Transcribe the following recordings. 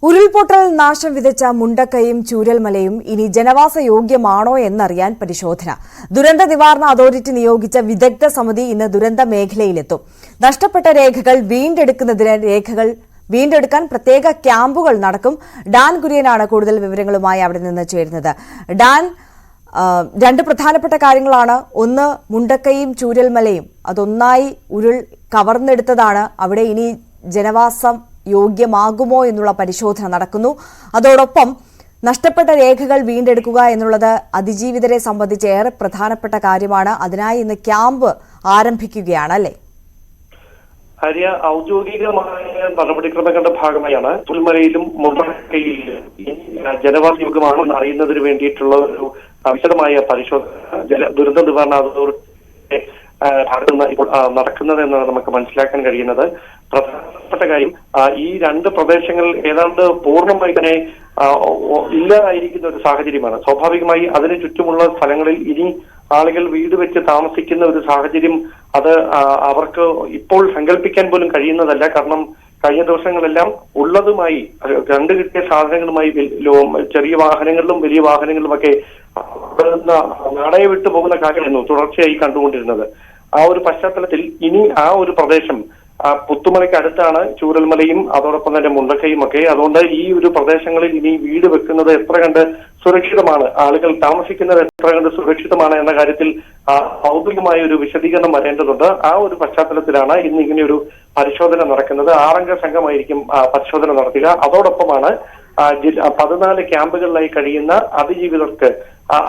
ഉരുൾപൊട്ടൽ നാശം വിതച്ച മുണ്ടക്കയും ചൂരൽമലയും ഇനി ജനവാസ യോഗ്യമാണോ എന്നറിയാൻ പരിശോധന. ദുരന്ത നിവാരണ അതോറിറ്റി നിയോഗിച്ച വിദഗ്ധ സമിതി ഇന്ന് ദുരന്ത മേഖലയിലെത്തും. നഷ്ടപ്പെട്ട രേഖകൾ വീണ്ടെടുക്കാൻ പ്രത്യേക ക്യാമ്പുകൾ നടക്കും. ഡാൻ കുര്യനാണ് കൂടുതൽ വിവരങ്ങളുമായി അവിടെ നിന്ന് ചേരുന്നത്. ഡാൻ, രണ്ട് പ്രധാനപ്പെട്ട കാര്യങ്ങളാണ്. ഒന്ന്, മുണ്ടക്കയും ചൂരൽമലയും അതൊന്നായി ഉരുൾ കവർന്നെടുത്തതാണ്. അവിടെ ഇനി ജനവാസം യോഗ്യമാകുമോ എന്നുള്ള പരിശോധന നടക്കുന്നു. അതോടൊപ്പം നഷ്ടപ്പെട്ട രേഖകൾ വീണ്ടെടുക്കുക എന്നുള്ളത് അതിജീവിതരെ സംബന്ധിച്ച് ഏറെ പ്രധാനപ്പെട്ട കാര്യമാണ്. അതിനായി ഇന്ന് ക്യാമ്പ് ആരംഭിക്കുകയാണ്, അല്ലേ? ഹരിയ, ഔദ്യോഗികമായ നടപടിക്രമങ്ങളുടെ ഭാഗമായാണ് ചൂരൽമലയിലും മുണ്ടക്കയിലും ജനവാസ യോഗ്യമാണോ എന്ന് അറിയുന്നതിന് വേണ്ടിയിട്ടുള്ള ഒരു വിശദമായ പരിശോധന ദുരന്ത നിവാരണ അതോറിറ്റി ഭാഗത്തുനിന്ന് ഇപ്പോൾ നടക്കുന്നത് എന്നാണ് നമുക്ക് മനസ്സിലാക്കാൻ കഴിയുന്നത്. പ്രധാനപ്പെട്ട കാര്യം, ഈ രണ്ട് പ്രദേശങ്ങൾ ഏതാണ്ട് പൂർണ്ണമായി തന്നെ ഇല്ലാതായിരിക്കുന്ന ഒരു സാഹചര്യമാണ്. സ്വാഭാവികമായി അതിന് ചുറ്റുമുള്ള സ്ഥലങ്ങളിൽ ഇനി ആളുകൾ വീട് വെച്ച് താമസിക്കുന്ന ഒരു സാഹചര്യം അത് അവർക്ക് ഇപ്പോൾ സങ്കല്പിക്കാൻ പോലും കഴിയുന്നതല്ല. കാരണം കഴിഞ്ഞ ദിവസങ്ങളെല്ലാം ഉള്ളതുമായി കണ്ടുകിട്ടിയ സാധനങ്ങളുമായി ചെറിയ വാഹനങ്ങളിലും വലിയ വാഹനങ്ങളിലുമൊക്കെ നാടയെ വിട്ടു പോകുന്ന കാര്യമായിരുന്നു തുടർച്ചയായി കണ്ടുകൊണ്ടിരുന്നത്. ആ ഒരു പശ്ചാത്തലത്തിൽ ഇനി ആ ഒരു പ്രദേശം പുത്തുമലയ്ക്ക് അടുത്താണ് ചൂരൽമലയും അതോടൊപ്പം തന്നെ മുണ്ടക്കയും ഒക്കെ. അതുകൊണ്ട് ഈ ഒരു പ്രദേശങ്ങളിൽ ഇനി വീട് വെക്കുന്നത് എത്ര കണ്ട് സുരക്ഷിതമാണ്, ആളുകൾ താമസിക്കുന്നത് എത്ര കണ്ട് സുരക്ഷിതമാണ് എന്ന കാര്യത്തിൽ ഔദ്യോഗികമായ ഒരു വിശദീകരണം വരേണ്ടതുണ്ട്. ആ ഒരു പശ്ചാത്തലത്തിലാണ് ഇന്ന് ഇങ്ങനെയൊരു പരിശോധന നടക്കുന്നത്. 6 അംഗ സംഘമായിരിക്കും പരിശോധന നടത്തുക. അതോടൊപ്പമാണ് 14 ക്യാമ്പുകളിലായി കഴിയുന്ന അതിജീവിതർക്ക്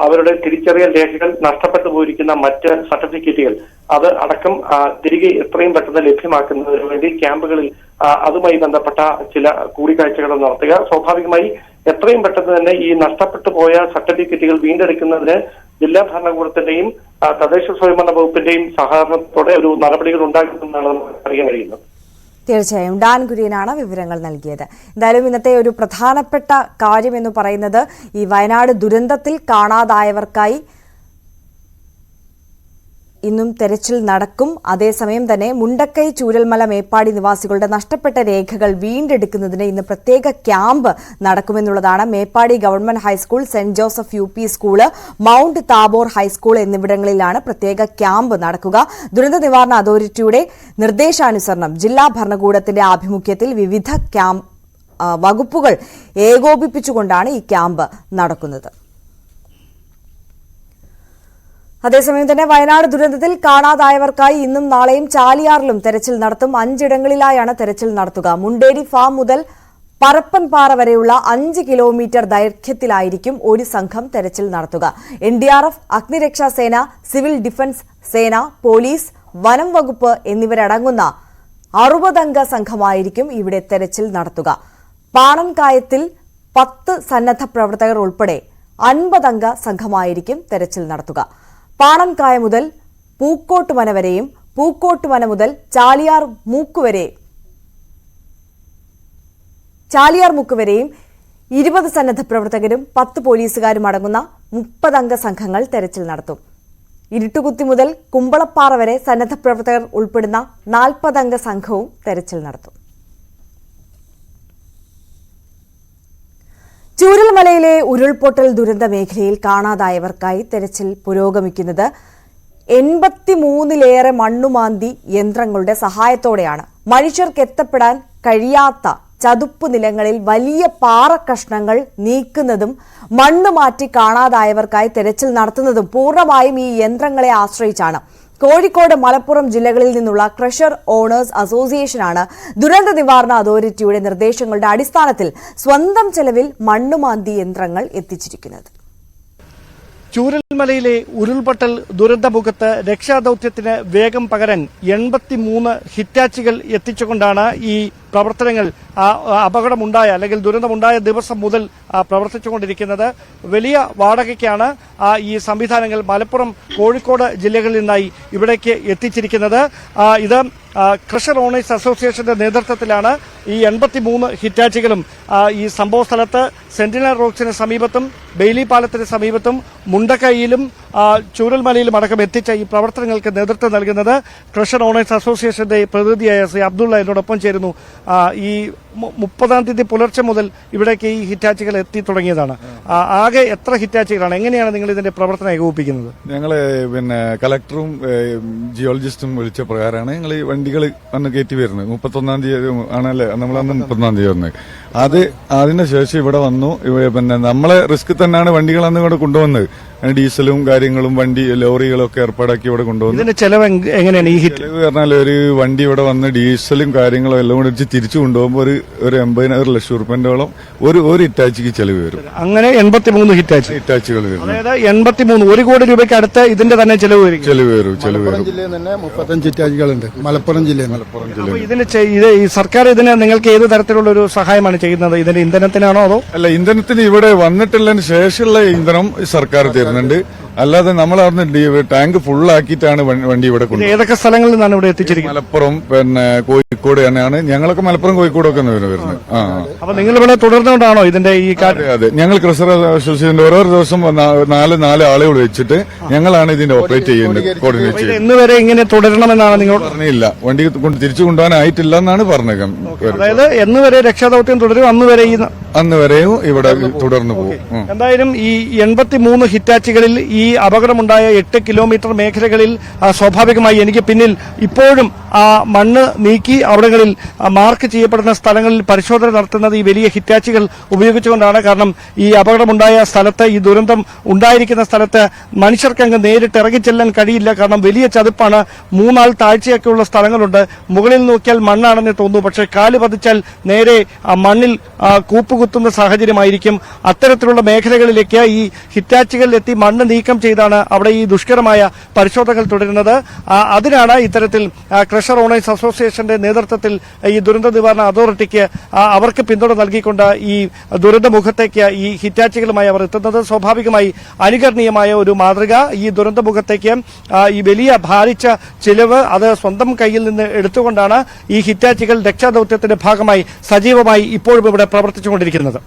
അവരുടെ തിരിച്ചറിയൽ രേഖകൾ നഷ്ടപ്പെട്ടു പോയിരിക്കുന്ന മറ്റ് സർട്ടിഫിക്കറ്റുകൾ അത് അടക്കം തിരികെ എത്രയും പെട്ടെന്ന് ലഭ്യമാക്കുന്നതിന് വേണ്ടി ക്യാമ്പുകളിൽ അതുമായി ബന്ധപ്പെട്ട ചില കൂടിക്കാഴ്ചകൾ നടത്തുക. സ്വാഭാവികമായി എത്രയും പെട്ടെന്ന് തന്നെ ഈ നഷ്ടപ്പെട്ടു പോയ സർട്ടിഫിക്കറ്റുകൾ വീണ്ടെടുക്കുന്നതിന് ജില്ലാ ഭരണകൂടത്തിന്റെയും തദ്ദേശ സ്വയംഭരണ വകുപ്പിന്റെയും സഹകരണത്തോടെ ഒരു നടപടികൾ ഉണ്ടാകുമെന്നാണ് നമുക്ക് അറിയാൻ കഴിയുന്നത്. തീർച്ചയായും ഡാൻ കുര്യനാണ് വിവരങ്ങൾ നൽകിയത്. എന്തായാലും ഇന്നത്തെ ഒരു പ്രധാനപ്പെട്ട കാര്യം എന്ന് പറയുന്നത് ഈ വയനാട് ദുരന്തത്തിൽ കാണാതായവർക്കായി ഇന്നും തെരച്ചിൽ നടക്കും. അതേസമയം തന്നെ മുണ്ടക്കൈ ചൂരൽമല മേപ്പാടി നിവാസികളുടെ നഷ്ടപ്പെട്ട രേഖകൾ വീണ്ടെടുക്കുന്നതിന് ഇന്ന് പ്രത്യേക ക്യാമ്പ് നടക്കുമെന്നുള്ളതാണ്. Meppadi government high school, Saint Joseph UP school, Mount Tabor high school എന്നിവിടങ്ങളിലാണ് പ്രത്യേക ക്യാമ്പ് നടക്കുക. ദുരന്ത നിവാരണ അതോറിറ്റിയുടെ നിർദ്ദേശാനുസരണം ജില്ലാ ഭരണകൂടത്തിന്റെ ആഭിമുഖ്യത്തിൽ വിവിധ വകുപ്പുകൾ ഏകോപിപ്പിച്ചുകൊണ്ടാണ് ഈ ക്യാമ്പ് നടക്കുന്നത്. അതേസമയം തന്നെ വയനാട് ദുരന്തത്തിൽ കാണാതായവർക്കായി ഇന്നും നാളെയും ചാലിയാറിലും തെരച്ചിൽ നടത്തും. 5 ഇടങ്ങളിലായാണ് തെരച്ചിൽ നടത്തുക. മുണ്ടേരി ഫാം മുതൽ പരപ്പൻപാറ വരെയുള്ള 5 കിലോമീറ്റർ ദൈർഘ്യത്തിലായിരിക്കും ഒരു സംഘം തെരച്ചിൽ നടത്തുക. NDRF, അഗ്നിരക്ഷാസേന, സിവിൽ ഡിഫൻസ് സേന, പോലീസ്, വനം വകുപ്പ് എന്നിവരടങ്ങുന്ന 60 അംഗ സംഘമായിരിക്കും ഇവിടെ തെരച്ചിൽ നടത്തുക. പാണൻകായത്തിൽ 10 സന്നദ്ധ പ്രവർത്തകർ ഉൾപ്പെടെ 50 അംഗ സംഘമായിരിക്കും തെരച്ചിൽ നടത്തുക. പാണൻകായ മുതൽ പൂക്കോട്ടുമന വരെയും പൂക്കോട്ടുമന മുതൽ ചാലിയാർ മുക്ക് വരെയും 20 സന്നദ്ധ പ്രവർത്തകരും 10 പോലീസുകാരും അടങ്ങുന്ന 30 അംഗ സംഘങ്ങൾ തെരച്ചിൽ നടത്തും. ഇരുട്ടുകുത്തി മുതൽ കുമ്പളപ്പാറ വരെ സന്നദ്ധ പ്രവർത്തകർ ഉൾപ്പെടുന്ന 40 അംഗ സംഘവും തെരച്ചിൽ നടത്തും. ചൂരൽമലയിലെ ഉരുൾപൊട്ടൽ ദുരന്ത മേഖലയിൽ കാണാതായവർക്കായി തെരച്ചിൽ പുരോഗമിക്കുന്നത് 83ലേറെ മണ്ണുമാന്തി യന്ത്രങ്ങളുടെ സഹായത്തോടെയാണ്. മനുഷ്യർക്ക് എത്തപ്പെടാൻ കഴിയാത്ത ചതുപ്പ് നിലങ്ങളിൽ വലിയ പാറക്കഷ്ണങ്ങൾ നീക്കുന്നതും മണ്ണ് മാറ്റി കാണാതായവർക്കായി തെരച്ചിൽ നടത്തുന്നതും പൂർണ്ണമായും ഈ യന്ത്രങ്ങളെ ആശ്രയിച്ചാണ്. കോഴിക്കോട്, മലപ്പുറം ജില്ലകളിൽ നിന്നുള്ള ക്രഷർ ഓണേഴ്സ് അസോസിയേഷനാണ് ദുരന്ത നിവാരണ അതോറിറ്റിയുടെ നിർദ്ദേശങ്ങളുടെ അടിസ്ഥാനത്തിൽ സ്വന്തം ചെലവിൽ മണ്ണുമാന്തി യന്ത്രങ്ങൾ എത്തിച്ചിരിക്കുന്നത്. ചൂരൽമലയിലെ ഉരുൾപൊട്ടൽ ദുരന്തമുഖത്ത് രക്ഷാദൌത്യത്തിന് വേഗം പകരാൻ 83 ഹിറ്റാച്ചികൾ എത്തിച്ചുകൊണ്ടാണ് ഈ പ്രവർത്തനങ്ങൾ അപകടമുണ്ടായ അല്ലെങ്കിൽ ദുരന്തമുണ്ടായ ദിവസം മുതൽ പ്രവർത്തിച്ചുകൊണ്ടിരിക്കുന്നത്. വലിയ വാടകയ്ക്കാണ് ഈ സംവിധാനങ്ങൾ മലപ്പുറം, കോഴിക്കോട് ജില്ലകളിൽ നിന്നായി ഇവിടേക്ക് എത്തിച്ചിരിക്കുന്നത്. ഇത് ക്രഷർ ഓണേഴ്സ് അസോസിയേഷന്റെ നേതൃത്വത്തിലാണ് ഈ 83 ഹിറ്റാച്ചികളും ഈ സംഭവ സ്ഥലത്ത് സെന്റിനൽ റോക്സിന് സമീപത്തും ബെയിലി പാലത്തിന് സമീപത്തും മുണ്ടക്കൈയിലും ചൂരൽമലയിലും അടക്കം എത്തിച്ച ഈ പ്രവർത്തനങ്ങൾക്ക് നേതൃത്വം നൽകുന്നത് ക്രഷർ ഓണേഴ്സ് അസോസിയേഷന്റെ പ്രതിനിധിയായ ശ്രീ അബ്ദുള്ള എന്നോടൊപ്പം ചേരുന്നു. ഈ 30-ാം തീയതി പുലർച്ചെ മുതൽ ഇവിടേക്ക് ഈ ഹിറ്റാച്ചികൾ എത്തി തുടങ്ങിയതാണ്. ആകെ എത്ര ഹിറ്റാച്ചികളാണ്? എങ്ങനെയാണ് നിങ്ങൾ ഇതിന്റെ പ്രവർത്തനം ഏകോപിപ്പിക്കുന്നത്? ഞങ്ങള് പിന്നെ കളക്ടറും ജിയോളജിസ്റ്റും വിളിച്ച പ്രകാരമാണ് ഞങ്ങൾ ഈ വണ്ടികൾ വന്ന് കയറ്റി വരുന്നത്. 31-ാം തീയതി ആണല്ലേ നമ്മളന്ന് 31-ാം തീയതി വന്നത്. അതിനുശേഷം ഇവിടെ വന്നു. പിന്നെ നമ്മളെ റിസ്ക് തന്നെയാണ് വണ്ടികൾ അന്ന് ഇവിടെ കൊണ്ടുവന്നത്. ഡീസലും കാര്യങ്ങളും വണ്ടി ലോറികളും ഒക്കെ ഏർപ്പാടാക്കി ഇവിടെ കൊണ്ടുവന്നു. ഇതിന്റെ ചെലവ് എങ്ങനെയാണ്? ഈ ഹിറ്റ് ചെലവ് പറഞ്ഞാൽ ഒരു വണ്ടി ഇവിടെ വന്ന് ഡീസലും കാര്യങ്ങളും എല്ലാം കൂടെ വെച്ച് തിരിച്ചു കൊണ്ടുപോകുമ്പോൾ ഒരു 80,000 ലക്ഷം റുപ്യന്റോളം ഒരു ഹിറ്റാച്ചിക്ക് ചെലവ് വരും. അങ്ങനെ 83 ഹിറ്റാച്ചികൾ വരും. അതായത് 83 1 കോടി രൂപയ്ക്ക് അടുത്ത് ഇതിന്റെ തന്നെ ചെലവ് വരും. ജില്ലയിൽ തന്നെ 35 ഹിറ്റാച്ചികളുണ്ട്. മലപ്പുറം ജില്ലയിൽ. ഇതിന് ഈ സർക്കാർ ഇതിന് നിങ്ങൾക്ക് ഏത് തരത്തിലുള്ള ഒരു സഹായമാണ് ചെയ്യുന്നത്? ഇതിന്റെ ഇന്ധനത്തിനാണോ അതോ? അല്ല, ഇന്ധനത്തിന് ഇവിടെ വന്നിട്ടുള്ളതിന് ശേഷമുള്ള ഇന്ധനം സർക്കാർ തരുന്നുണ്ട്. അല്ലാതെ നമ്മൾ അവിടുന്ന് ടാങ്ക് ഫുള്ളാക്കിയിട്ടാണ് വണ്ടി ഇവിടെ കൊണ്ടുപോകുന്നത്. ഏതൊക്കെ സ്ഥലങ്ങളിൽ നിന്നാണ് ഇവിടെ എത്തിച്ചിരിക്കുന്നത്? മലപ്പുറം, പിന്നെ കോഴിക്കോട് തന്നെയാണ്. ഞങ്ങളൊക്കെ മലപ്പുറം കോഴിക്കോടൊക്കെ വരുന്നത്. അപ്പൊ നിങ്ങൾ ഇവിടെ തുടർന്നുകൊണ്ടാണോ ഇതിന്റെ ഈ അതെ, ഞങ്ങൾ ക്രിസർ അസോസിയേഷന്റെ ഓരോ ദിവസം 4 ആളുകൾ വെച്ചിട്ട് ഞങ്ങളാണ് ഇതിന്റെ ഓപ്പറേറ്റ് ചെയ്യുന്നത്, കോർഡിനേറ്റ് ചെയ്യുന്നത്. ഇന്ന് വരെ ഇങ്ങനെ തുടരണമെന്നാണ് നിങ്ങൾ പറഞ്ഞില്ല. വണ്ടി തിരിച്ചു കൊണ്ടുപോകാനായിട്ടില്ല എന്നാണ് പറഞ്ഞത്. അതായത് എന്ന് വരെ രക്ഷാദൌത്യം തുടരും അന്ന് വരെയും ഇവിടെ തുടർന്നു പോകും. എന്തായാലും ഈ 83 ഹിറ്റാച്ചികളിൽ ഈ അപകടമുണ്ടായ 8 കിലോമീറ്റർ മേഖലകളിൽ സ്വാഭാവികമായി എനിക്ക് പിന്നിൽ ഇപ്പോഴും ആ മണ്ണ് നീക്കി അവിടങ്ങളിൽ മാർക്ക് ചെയ്യപ്പെടുന്ന സ്ഥലങ്ങളിൽ പരിശോധന നടത്തുന്നത് ഈ വലിയ ഹിറ്റാച്ചികൾ ഉപയോഗിച്ചുകൊണ്ടാണ്. കാരണം ഈ അപകടമുണ്ടായ സ്ഥലത്ത്, ഈ ദുരന്തം ഉണ്ടായിരിക്കുന്ന സ്ഥലത്ത് മനുഷ്യർക്ക് അങ്ങ് നേരിട്ട് ഇറങ്ങിച്ചെല്ലാൻ കഴിയില്ല. കാരണം വലിയ ചതുപ്പാണ്. 3 ആൾ താഴ്ചയൊക്കെയുള്ള സ്ഥലങ്ങളുണ്ട്. മുകളിൽ നോക്കിയാൽ മണ്ണാണെന്ന് തോന്നുന്നു. പക്ഷേ കാല് പതിച്ചാൽ നേരെ മണ്ണിൽ കൂപ്പുകുത്തുന്ന സാഹചര്യമായിരിക്കും. അത്തരത്തിലുള്ള മേഖലകളിലേക്ക് ഈ ഹിറ്റാച്ചികളിലെത്തി മണ്ണ് നീക്കം ചെയ്താണ് അവിടെ ഈ ദുഷ്കരമായ പരിശോധനകൾ തുടരുന്നത്. അതിനാണ് ഇത്തരത്തിൽ ക്രഷർ ഓണേഴ്സ് അസോസിയേഷന്റെ നേതൃത്വത്തിൽ ഈ ദുരന്ത നിവാരണ അതോറിറ്റിക്ക് അവർക്ക് പിന്തുണ നൽകിക്കൊണ്ട് ഈ ദുരന്തമുഖത്തേക്ക് ഈ ഹിറ്റാച്ചികളുമായി അവർ എത്തുന്നത്. സ്വാഭാവികമായി അനുകരണീയമായ ഒരു മാതൃക. ഈ ദുരന്തമുഖത്തേക്ക് ഈ വലിയ ഭാരിച്ച ചിലവ് അത് സ്വന്തം കയ്യിൽ നിന്ന് എടുത്തുകൊണ്ടാണ് ഈ ഹിറ്റാച്ചികൾ രക്ഷാദൌത്യത്തിന്റെ ഭാഗമായി സജീവമായി ഇപ്പോഴും ഇവിടെ പ്രവർത്തിച്ചുകൊണ്ടിരിക്കുന്നത്.